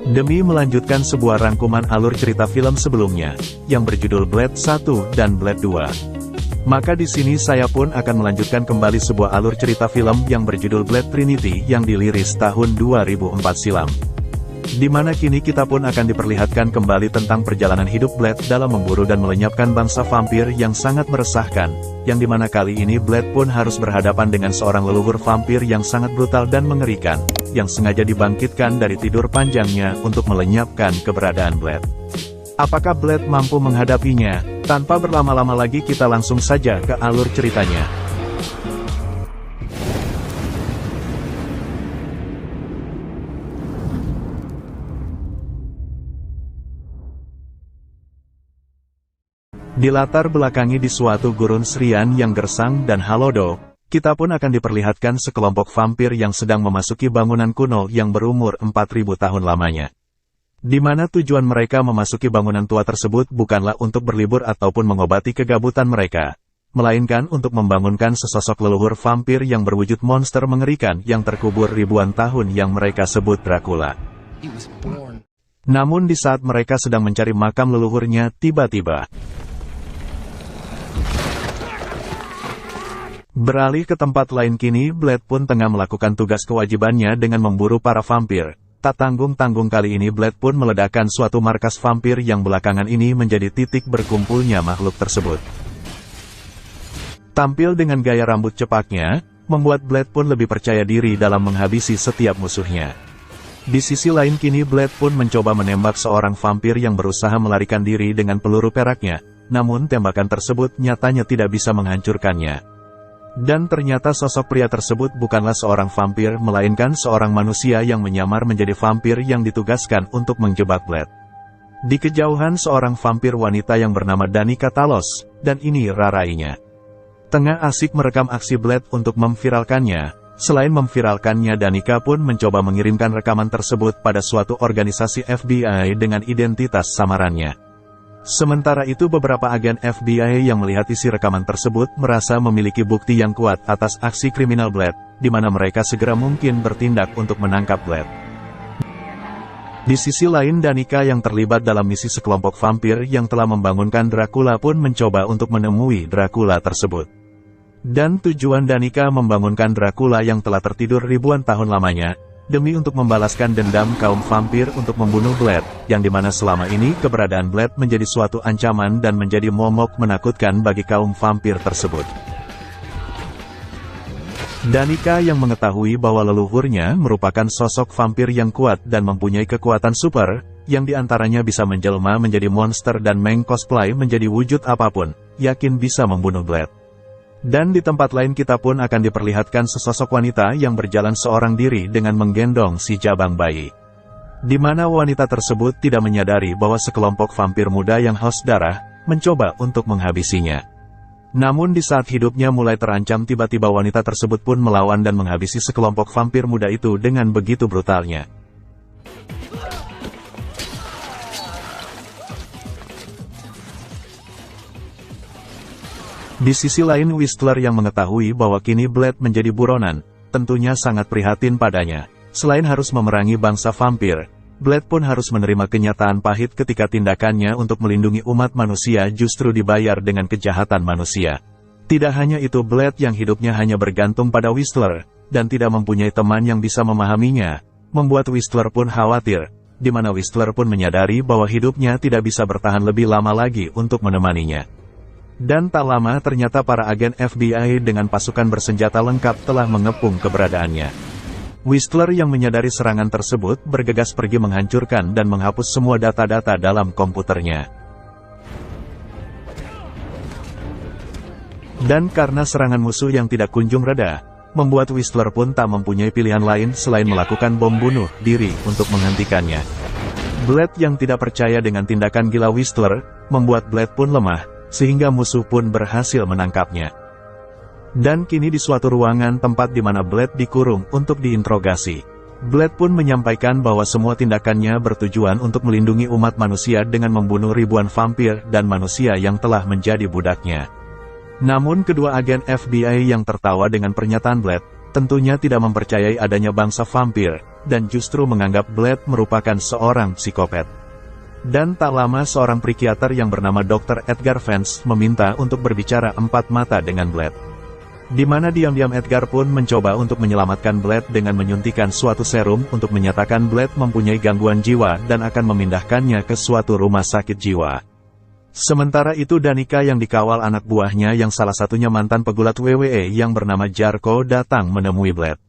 Demi melanjutkan sebuah rangkuman alur cerita film sebelumnya, yang berjudul Blade 1 dan Blade 2. Maka di sini saya pun akan melanjutkan kembali sebuah alur cerita film yang berjudul Blade Trinity yang dirilis tahun 2004 silam. Di mana kini kita pun akan diperlihatkan kembali tentang perjalanan hidup Blade dalam memburu dan melenyapkan bangsa vampir yang sangat meresahkan, yang dimana kali ini Blade pun harus berhadapan dengan seorang leluhur vampir yang sangat brutal dan mengerikan, yang sengaja dibangkitkan dari tidur panjangnya untuk melenyapkan keberadaan Blade. Apakah Blade mampu menghadapinya? Tanpa berlama-lama lagi kita langsung saja ke alur ceritanya. Dilatar belakangi di suatu gurun Srian yang gersang dan halodo, kita pun akan diperlihatkan sekelompok vampir yang sedang memasuki bangunan kuno yang berumur 4000 tahun lamanya. Di mana tujuan mereka memasuki bangunan tua tersebut bukanlah untuk berlibur ataupun mengobati kegabutan mereka, melainkan untuk membangunkan sesosok leluhur vampir yang berwujud monster mengerikan yang terkubur ribuan tahun yang mereka sebut Dracula. Namun di saat mereka sedang mencari makam leluhurnya, tiba-tiba beralih ke tempat lain. Kini Blade pun tengah melakukan tugas kewajibannya dengan memburu para vampir. Tak tanggung-tanggung kali ini Blade pun meledakkan suatu markas vampir yang belakangan ini menjadi titik berkumpulnya makhluk tersebut. Tampil dengan gaya rambut cepaknya, membuat Blade pun lebih percaya diri dalam menghabisi setiap musuhnya. Di sisi lain kini Blade pun mencoba menembak seorang vampir yang berusaha melarikan diri dengan peluru peraknya, namun tembakan tersebut nyatanya tidak bisa menghancurkannya. Dan ternyata sosok pria tersebut bukanlah seorang vampir, melainkan seorang manusia yang menyamar menjadi vampir yang ditugaskan untuk menjebak Blade. Di kejauhan seorang vampir wanita yang bernama Danica Talos, dan ini rarainya, tengah asik merekam aksi Blade untuk memviralkannya. Selain memviralkannya, Danica pun mencoba mengirimkan rekaman tersebut pada suatu organisasi FBI dengan identitas samarannya. Sementara itu beberapa agen FBI yang melihat isi rekaman tersebut merasa memiliki bukti yang kuat atas aksi kriminal Blade, di mana mereka segera mungkin bertindak untuk menangkap Blade. Di sisi lain Danica yang terlibat dalam misi sekelompok vampir yang telah membangunkan Dracula pun mencoba untuk menemui Dracula tersebut. Dan tujuan Danica membangunkan Dracula yang telah tertidur ribuan tahun lamanya, demi untuk membalaskan dendam kaum vampir untuk membunuh Blade, yang dimana selama ini keberadaan Blade menjadi suatu ancaman dan menjadi momok menakutkan bagi kaum vampir tersebut. Danica yang mengetahui bahwa leluhurnya merupakan sosok vampir yang kuat dan mempunyai kekuatan super, yang diantaranya bisa menjelma menjadi monster dan meng-cosplay menjadi wujud apapun, yakin bisa membunuh Blade. Dan di tempat lain kita pun akan diperlihatkan sesosok wanita yang berjalan seorang diri dengan menggendong si jabang bayi. Di mana wanita tersebut tidak menyadari bahwa sekelompok vampir muda yang haus darah, mencoba untuk menghabisinya. Namun di saat hidupnya mulai terancam tiba-tiba wanita tersebut pun melawan dan menghabisi sekelompok vampir muda itu dengan begitu brutalnya. Di sisi lain Whistler yang mengetahui bahwa kini Blade menjadi buronan, tentunya sangat prihatin padanya. Selain harus memerangi bangsa vampir, Blade pun harus menerima kenyataan pahit ketika tindakannya untuk melindungi umat manusia justru dibayar dengan kejahatan manusia. Tidak hanya itu, Blade yang hidupnya hanya bergantung pada Whistler, dan tidak mempunyai teman yang bisa memahaminya, membuat Whistler pun khawatir, di mana Whistler pun menyadari bahwa hidupnya tidak bisa bertahan lebih lama lagi untuk menemaninya. Dan tak lama ternyata para agen FBI dengan pasukan bersenjata lengkap telah mengepung keberadaannya. Whistler yang menyadari serangan tersebut bergegas pergi menghancurkan dan menghapus semua data-data dalam komputernya. Dan karena serangan musuh yang tidak kunjung reda, membuat Whistler pun tak mempunyai pilihan lain selain melakukan bom bunuh diri untuk menghentikannya. Blade yang tidak percaya dengan tindakan gila Whistler, membuat Blade pun lemah, sehingga musuh pun berhasil menangkapnya. Dan kini di suatu ruangan tempat di mana Blade dikurung untuk diinterogasi, Blade pun menyampaikan bahwa semua tindakannya bertujuan untuk melindungi umat manusia dengan membunuh ribuan vampir dan manusia yang telah menjadi budaknya. Namun kedua agen FBI yang tertawa dengan pernyataan Blade, tentunya tidak mempercayai adanya bangsa vampir, dan justru menganggap Blade merupakan seorang psikopat. Dan tak lama seorang psikiater yang bernama Dr. Edgar Vance meminta untuk berbicara empat mata dengan Blade. Di mana diam-diam Edgar pun mencoba untuk menyelamatkan Blade dengan menyuntikkan suatu serum untuk menyatakan Blade mempunyai gangguan jiwa dan akan memindahkannya ke suatu rumah sakit jiwa. Sementara itu Danica yang dikawal anak buahnya yang salah satunya mantan pegulat WWE yang bernama Jarko datang menemui Blade.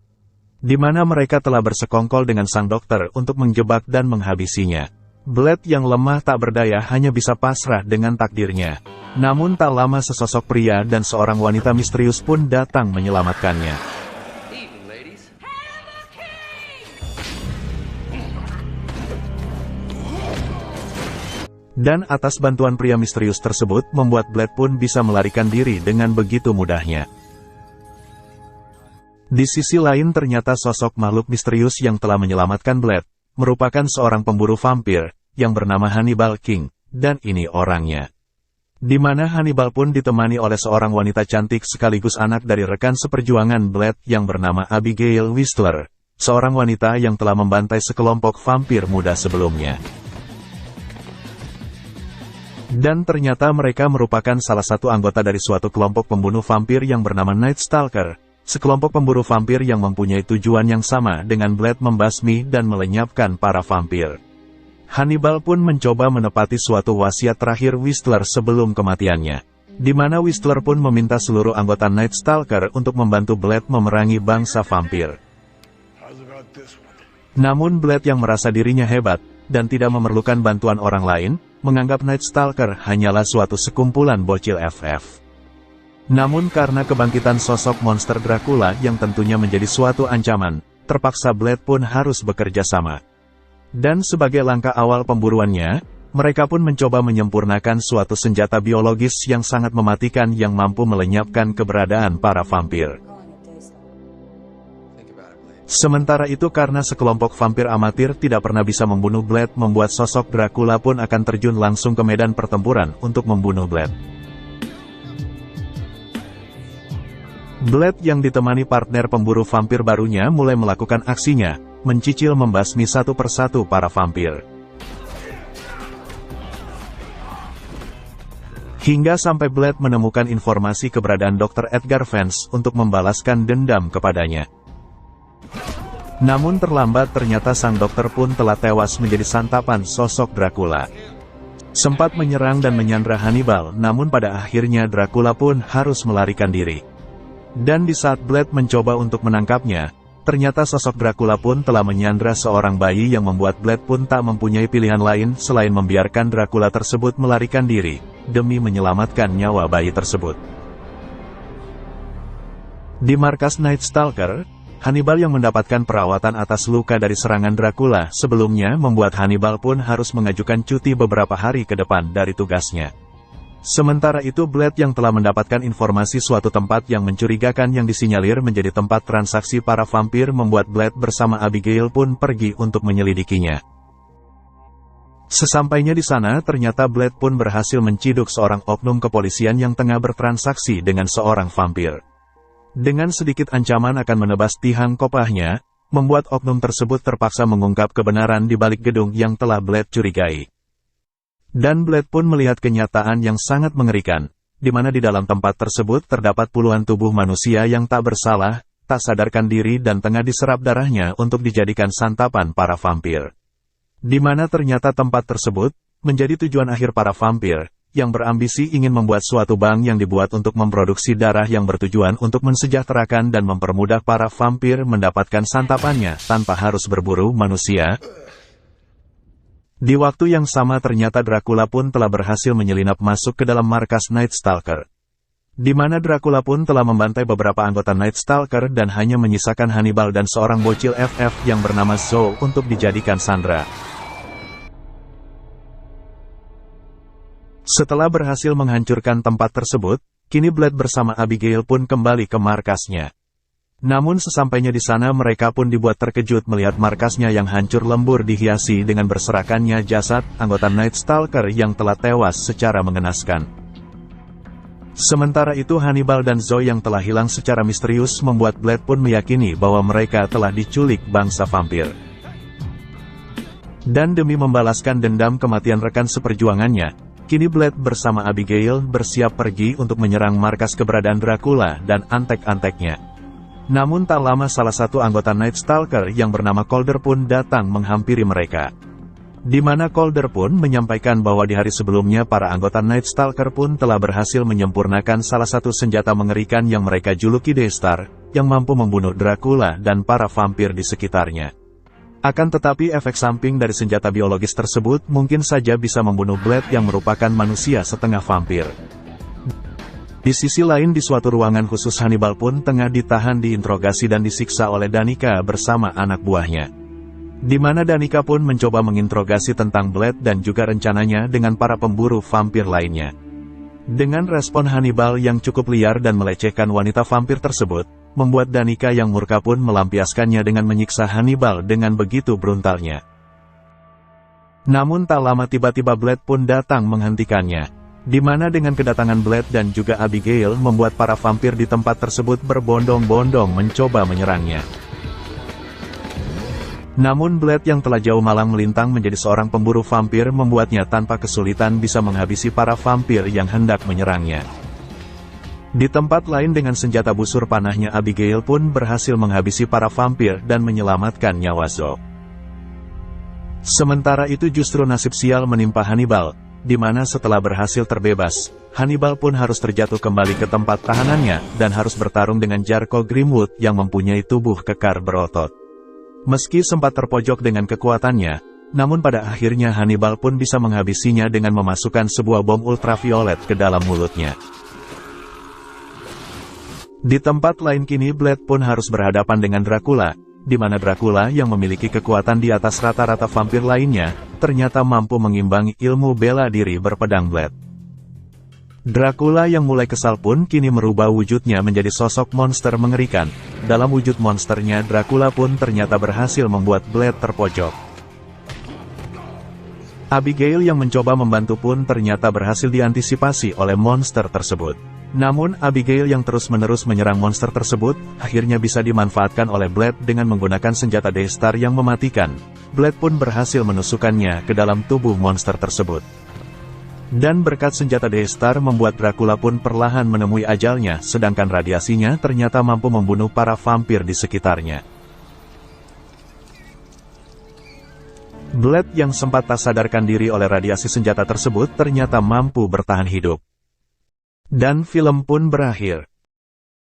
Di mana mereka telah bersekongkol dengan sang dokter untuk menjebak dan menghabisinya. Blade yang lemah tak berdaya hanya bisa pasrah dengan takdirnya. Namun tak lama sesosok pria dan seorang wanita misterius pun datang menyelamatkannya. Dan atas bantuan pria misterius tersebut membuat Blade pun bisa melarikan diri dengan begitu mudahnya. Di sisi lain ternyata sosok makhluk misterius yang telah menyelamatkan Blade merupakan seorang pemburu vampir, yang bernama Hannibal King, dan ini orangnya. Di mana Hannibal pun ditemani oleh seorang wanita cantik sekaligus anak dari rekan seperjuangan Blade yang bernama Abigail Whistler, seorang wanita yang telah membantai sekelompok vampir muda sebelumnya. Dan ternyata mereka merupakan salah satu anggota dari suatu kelompok pembunuh vampir yang bernama Night Stalker, sekelompok pemburu vampir yang mempunyai tujuan yang sama dengan Blade membasmi dan melenyapkan para vampir. Hannibal pun mencoba menepati suatu wasiat terakhir Whistler sebelum kematiannya, di mana Whistler pun meminta seluruh anggota Night Stalker untuk membantu Blade memerangi bangsa vampir. Namun Blade yang merasa dirinya hebat, dan tidak memerlukan bantuan orang lain, menganggap Night Stalker hanyalah suatu sekumpulan bocil FF. Namun karena kebangkitan sosok monster Dracula yang tentunya menjadi suatu ancaman, terpaksa Blade pun harus bekerja sama. Dan sebagai langkah awal pemburuannya, mereka pun mencoba menyempurnakan suatu senjata biologis yang sangat mematikan yang mampu melenyapkan keberadaan para vampir. Sementara itu karena sekelompok vampir amatir tidak pernah bisa membunuh Blade membuat sosok Dracula pun akan terjun langsung ke medan pertempuran untuk membunuh Blade. Blade yang ditemani partner pemburu vampir barunya mulai melakukan aksinya, mencicil membasmi satu persatu para vampir. Hingga sampai Blade menemukan informasi keberadaan Dr. Edgar Vance untuk membalaskan dendam kepadanya. Namun terlambat ternyata sang dokter pun telah tewas menjadi santapan sosok Dracula. Sempat menyerang dan menyandra Hannibal, namun pada akhirnya Dracula pun harus melarikan diri. Dan di saat Blade mencoba untuk menangkapnya, ternyata sosok Dracula pun telah menyandra seorang bayi yang membuat Blade pun tak mempunyai pilihan lain selain membiarkan Dracula tersebut melarikan diri, demi menyelamatkan nyawa bayi tersebut. Di markas Night Stalker, Hannibal yang mendapatkan perawatan atas luka dari serangan Dracula sebelumnya membuat Hannibal pun harus mengajukan cuti beberapa hari ke depan dari tugasnya. Sementara itu Blade yang telah mendapatkan informasi suatu tempat yang mencurigakan yang disinyalir menjadi tempat transaksi para vampir membuat Blade bersama Abigail pun pergi untuk menyelidikinya. Sesampainya di sana ternyata Blade pun berhasil menciduk seorang oknum kepolisian yang tengah bertransaksi dengan seorang vampir. Dengan sedikit ancaman akan menebas tiang kopahnya, membuat oknum tersebut terpaksa mengungkap kebenaran di balik gedung yang telah Blade curigai. Dan Blade pun melihat kenyataan yang sangat mengerikan, di mana di dalam tempat tersebut terdapat puluhan tubuh manusia yang tak bersalah, tak sadarkan diri dan tengah diserap darahnya untuk dijadikan santapan para vampir. Di mana ternyata tempat tersebut menjadi tujuan akhir para vampir, yang berambisi ingin membuat suatu bank yang dibuat untuk memproduksi darah yang bertujuan untuk mensejahterakan dan mempermudah para vampir mendapatkan santapannya tanpa harus berburu manusia. Di waktu yang sama ternyata Dracula pun telah berhasil menyelinap masuk ke dalam markas Night Stalker. Di mana Dracula pun telah membantai beberapa anggota Night Stalker dan hanya menyisakan Hannibal dan seorang bocil FF yang bernama Zoe untuk dijadikan sandera. Setelah berhasil menghancurkan tempat tersebut, kini Blade bersama Abigail pun kembali ke markasnya. Namun sesampainya di sana mereka pun dibuat terkejut melihat markasnya yang hancur lembur dihiasi dengan berserakannya jasad anggota Night Stalker yang telah tewas secara mengenaskan. Sementara itu Hannibal dan Zoe yang telah hilang secara misterius membuat Blade pun meyakini bahwa mereka telah diculik bangsa vampir. Dan demi membalaskan dendam kematian rekan seperjuangannya, kini Blade bersama Abigail bersiap pergi untuk menyerang markas keberadaan Dracula dan antek-anteknya. Namun tak lama salah satu anggota Night Stalker yang bernama Calder pun datang menghampiri mereka. Di mana Calder pun menyampaikan bahwa di hari sebelumnya para anggota Night Stalker pun telah berhasil menyempurnakan salah satu senjata mengerikan yang mereka juluki Daystar, yang mampu membunuh Dracula dan para vampir di sekitarnya. Akan tetapi efek samping dari senjata biologis tersebut mungkin saja bisa membunuh Blade yang merupakan manusia setengah vampir. Di sisi lain di suatu ruangan khusus Hannibal pun tengah ditahan diinterogasi dan disiksa oleh Danica bersama anak buahnya. Di mana Danica pun mencoba menginterogasi tentang Blade dan juga rencananya dengan para pemburu vampir lainnya. Dengan respon Hannibal yang cukup liar dan melecehkan wanita vampir tersebut, membuat Danica yang murka pun melampiaskannya dengan menyiksa Hannibal dengan begitu brutálnya. Namun tak lama tiba-tiba Blade pun datang menghentikannya, di mana dengan kedatangan Blade dan juga Abigail membuat para vampir di tempat tersebut berbondong-bondong mencoba menyerangnya. Namun Blade yang telah jauh malang melintang menjadi seorang pemburu vampir membuatnya tanpa kesulitan bisa menghabisi para vampir yang hendak menyerangnya. Di tempat lain dengan senjata busur panahnya Abigail pun berhasil menghabisi para vampir dan menyelamatkan nyawa Zoe. Sementara itu justru nasib sial menimpa Hannibal, di mana setelah berhasil terbebas, Hannibal pun harus terjatuh kembali ke tempat tahanannya dan harus bertarung dengan Jarko Grimwood yang mempunyai tubuh kekar berotot. Meski sempat terpojok dengan kekuatannya, namun pada akhirnya Hannibal pun bisa menghabisinya dengan memasukkan sebuah bom ultraviolet ke dalam mulutnya. Di tempat lain kini Blade pun harus berhadapan dengan Dracula, di mana Dracula yang memiliki kekuatan di atas rata-rata vampir lainnya, ternyata mampu mengimbangi ilmu bela diri berpedang Blade. Dracula yang mulai kesal pun kini merubah wujudnya menjadi sosok monster mengerikan. Dalam wujud monsternya Dracula pun ternyata berhasil membuat Blade terpojok. Abigail yang mencoba membantu pun ternyata berhasil diantisipasi oleh monster tersebut. Namun Abigail yang terus-menerus menyerang monster tersebut, akhirnya bisa dimanfaatkan oleh Blade dengan menggunakan senjata Daystar yang mematikan. Blade pun berhasil menusukkannya ke dalam tubuh monster tersebut. Dan berkat senjata Daystar membuat Dracula pun perlahan menemui ajalnya, sedangkan radiasinya ternyata mampu membunuh para vampir di sekitarnya. Blade yang sempat tak sadarkan diri oleh radiasi senjata tersebut ternyata mampu bertahan hidup. Dan film pun berakhir.